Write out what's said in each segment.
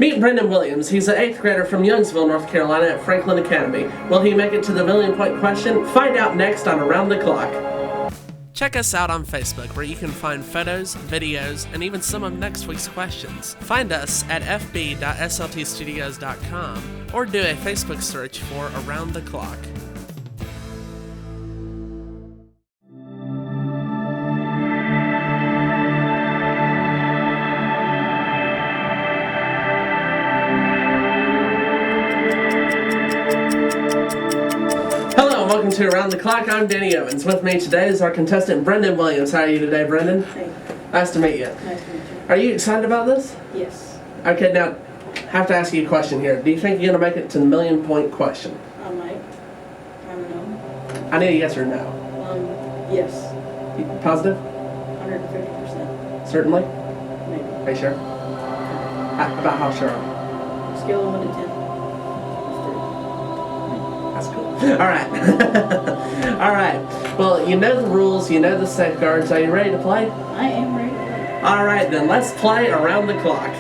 Meet Brendan Williams. He's an 8th grader from Youngsville, North Carolina at Franklin Academy. Will he make it to the million point question? Find out next on Around the Clock. Check us out on Facebook, where you can find photos, videos, and even some of next week's questions. Find us at fb.sltstudios.com or do a Facebook search for Around the Clock. Welcome to Around the Clock. I'm Danny Owens. With me today is our contestant Brendan Williams. How are you today, Brendan? Hey. Nice to meet you. Nice to meet you. Are you excited about this? Yes. Okay, now, I have to ask you a question here. Do you think you're going to make it to the million point question? I might. I don't know. I need a yes or no. Yes. Positive? 150%. Certainly? Maybe. Are you sure? About how sure are you? Scale of 1 to 10. That's cool. Alright. Alright. Well, you know the rules, you know the safeguards. Are you ready to play? I am ready to play. Alright, then let's play Around the Clock.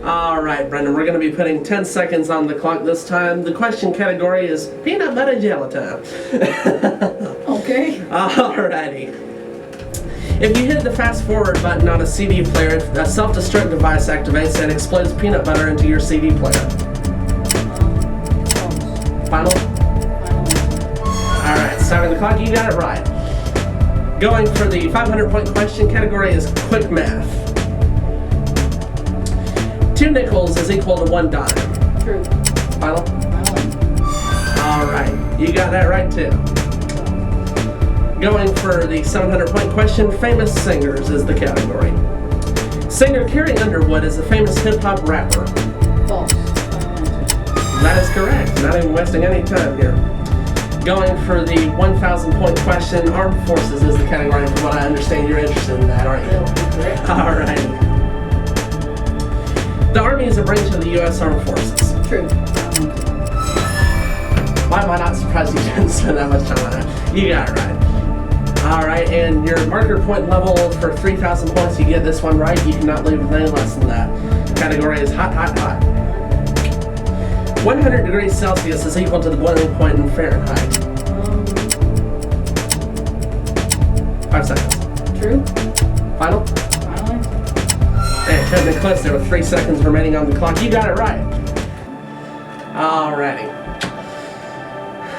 Alright, Brendan, we're going to be putting 10 seconds on the clock this time. The question category is peanut butter jelly time. Okay. Alrighty. If you hit the fast forward button on a CD player, a self-destruct device activates and explodes peanut butter into your CD player. Final? Alright, starting the clock, you got it right. Going for the 500-point question category is quick math. 2 nickels is equal to 1 dime. True. Final? Alright, you got that right too. Going for the 700-point question, famous singers is the category. Singer Carrie Underwood is a famous hip-hop rapper. False. That is correct. Not even wasting any time here. Going for the 1,000-point question, armed forces is the category. From what I understand, you're interested in that, aren't you? Correct. All right. The Army is a branch of the U.S. Armed Forces. True. Why am I not surprised you didn't spend that much time on that? You got it right. Alright, and your marker point level for 3,000 points, you get this one right, you cannot leave with any less than that. Category is hot, hot, hot. 100 degrees Celsius is equal to the boiling point in Fahrenheit. 5 seconds. True. Final? Finally. Hey, it could have been close. There were 3 seconds remaining on the clock. You got it right. Alrighty.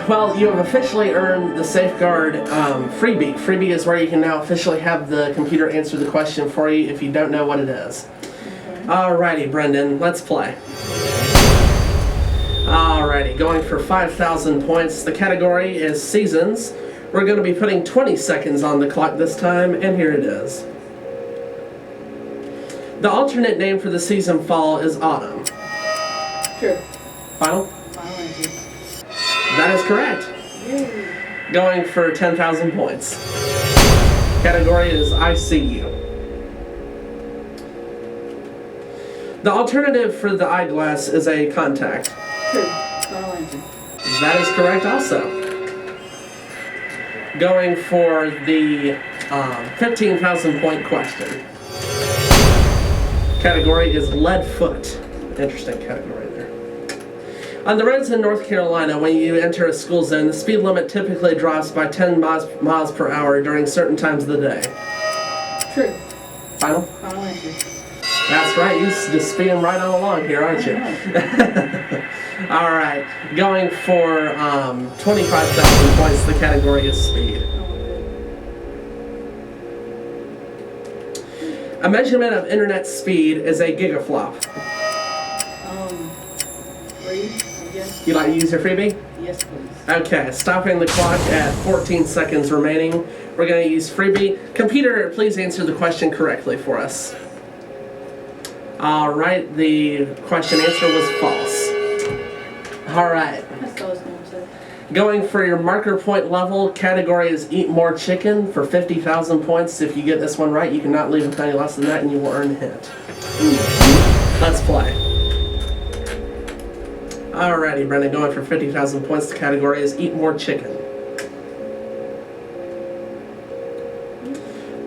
Well, you have officially earned the Safeguard freebie. Freebie is where you can now officially have the computer answer the question for you if you don't know what it is. Okay. Alrighty, Brendan, let's play. Alrighty, going for 5,000 points. The category is seasons. We're going to be putting 20 seconds on the clock this time, and here it is. The alternate name for the season fall is autumn. True. Final? Final answer. That is correct. Yay. Going for 10,000 points. Category is I see you. The alternative for the eyeglass is a contact. True. Final answer. That is correct also. Going for the 15,000 point question. Category is lead foot. Interesting category there. On the roads in North Carolina, when you enter a school zone, the speed limit typically drops by 10 miles per hour during certain times of the day. True. Final? Final answer. That's right, you're just speeding right on along here, aren't you? Alright, going for 25,000 points, the category is speed. A measurement of internet speed is a gigaflop. 3, I guess. You like to use your freebie? Yes, please. Okay, stopping the clock at 14 seconds remaining. We're going to use freebie. Computer, please answer the question correctly for us. Alright, the question answer was false. Alright. That's what I was going to say. Going for your marker point level, category is eat more chicken for 50,000 points. If you get this one right, you cannot leave with any less than that and you will earn a hint. Let's play. Alrighty, Brendan, going for 50,000 points. The category is eat more chicken.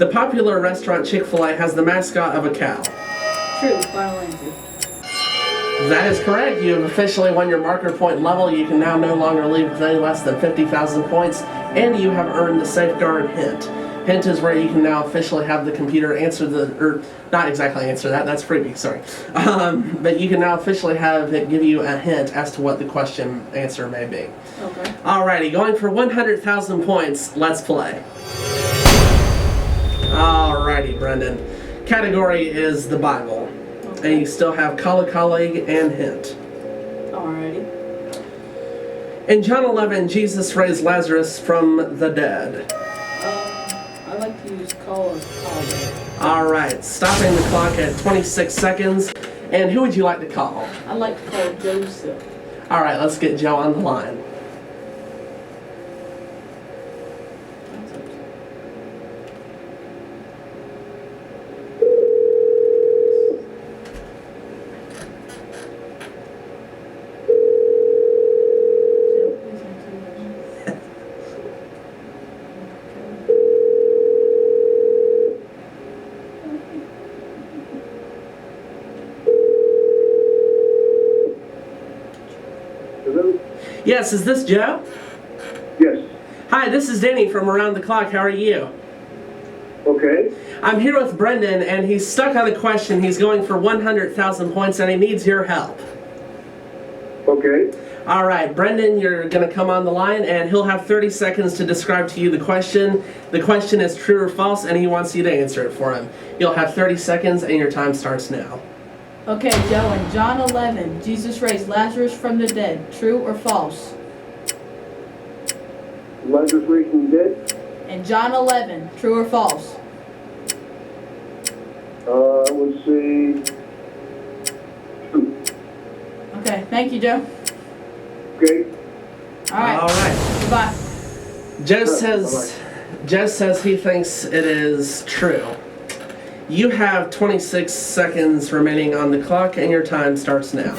The popular restaurant Chick-fil-A has the mascot of a cow. True. Final answer. That is correct. You have officially won your marker point level. You can now no longer leave with any less than 50,000 points, and you have earned the safeguard hint. Hint is where you can now officially have the computer answer not exactly answer that, that's freebie, sorry. But you can now officially have it give you a hint as to what the question answer may be. Okay. Alrighty, going for 100,000 points, let's play. Alrighty, Brendan. Category is the Bible. Okay. And you still have colleague and hint. Alrighty. In John 11, Jesus raised Lazarus from the dead. I like to use colleague. Alright, stopping the clock at 26 seconds. And who would you like to call? I'd like to call Joseph. Alright, let's get Joe on the line. Hello? Yes, is this Joe? Yes. Hi, this is Danny from Around the Clock. How are you? Okay. I'm here with Brendan, and he's stuck on a question. He's going for 100,000 points, and he needs your help. Okay. All right, Brendan, you're going to come on the line, and he'll have 30 seconds to describe to you the question. The question is true or false, and he wants you to answer it for him. You'll have 30 seconds, and your time starts now. Okay, Joe, in John 11, Jesus raised Lazarus from the dead. True or false? Lazarus raised from the dead? In John 11, true or false? Let's see. True. Okay, thank you, Joe. Okay. All right. All right. Goodbye. Joe says he thinks it is true. You have 26 seconds remaining on the clock, and your time starts now.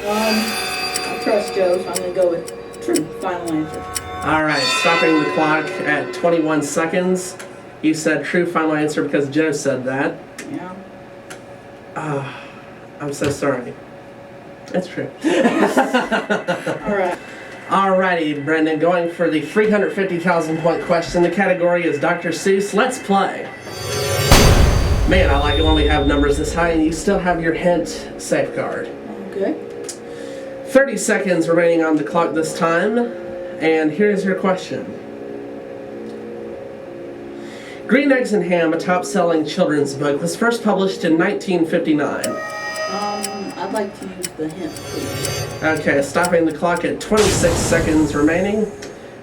I trust Joe, so I'm going to go with true. Final answer. All right, stopping the clock at 21 seconds. You said true final answer because Joe said that. Yeah. I'm so sorry. It's true. All right. Alrighty, Brendan, going for the 350,000 point question. The category is Dr. Seuss. Let's play. Man, I like it when we have numbers this high, and you still have your hint safeguard. Okay. 30 seconds remaining on the clock this time, and here's your question. Green Eggs and Ham, a top-selling children's book, was first published in 1959. I'd like to use the hint, please. Okay, stopping the clock at 26 seconds remaining,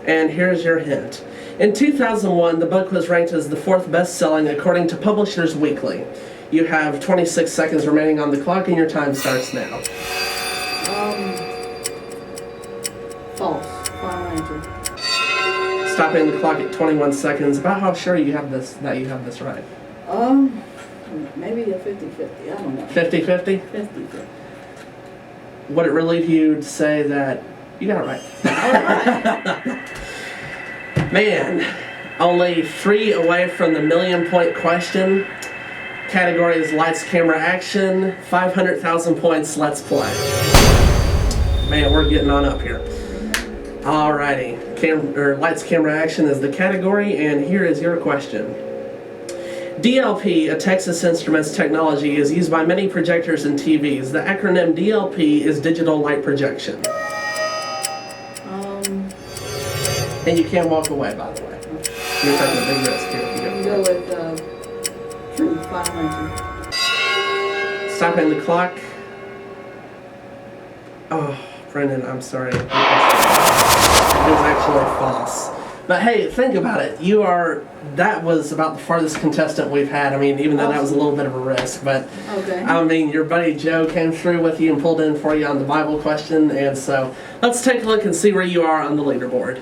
and here's your hint. In 2001, the book was ranked as the 4th best-selling according to Publishers Weekly. You have 26 seconds remaining on the clock, and your time starts now. False. Final answer. Stopping the clock at 21 seconds. About how sure you have this that you have this right? Maybe a 50-50. I don't know. 50-50? 50-50. Would it relieve you to say that you got it right? Man, only 3 away from the million-point question. Category is lights, camera, action. 500,000 points. Let's play. Man, we're getting on up here. Alrighty, lights, camera, action is the category, and here is your question. DLP, a Texas Instruments technology, is used by many projectors and TVs. The acronym DLP is digital light projection. And you can walk away, by the way. You're taking a big risk here if you Go with true. Final answer. Stopping the clock. Oh, Brendan, I'm sorry. It was actually false. But hey, think about it. That was about the farthest contestant we've had. I mean, even though that was a little bit of a risk. But, okay. I mean, your buddy Joe came through with you and pulled in for you on the Bible question. And so, let's take a look and see where you are on the leaderboard.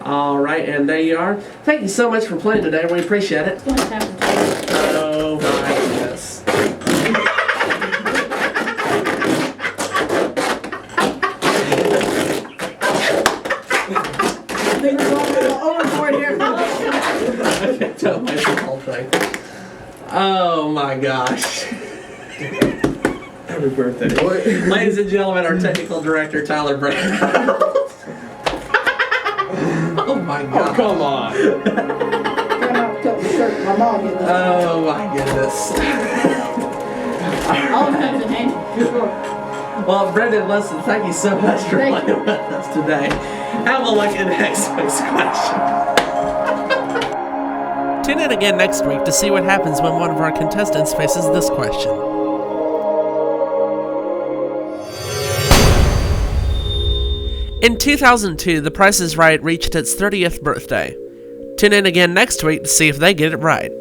All right, and there you are. Thank you so much for playing today. We appreciate it. Oh, my goodness. I think we're going overboard here. Oh my gosh. Happy birthday. Ladies and gentlemen, our technical director, Tyler Brown. Oh my Oh, god. come on. Come out, cut the shirt. My mom did this. Oh my goodness. All of them in handy. Sure. Well, Brendan, listen, thank you so much for Thank playing with us today. Have a look at next week's question. Tune in again next week to see what happens when one of our contestants faces this question. In 2002, The Price is Right reached its 30th birthday. Tune in again next week to see if they get it right.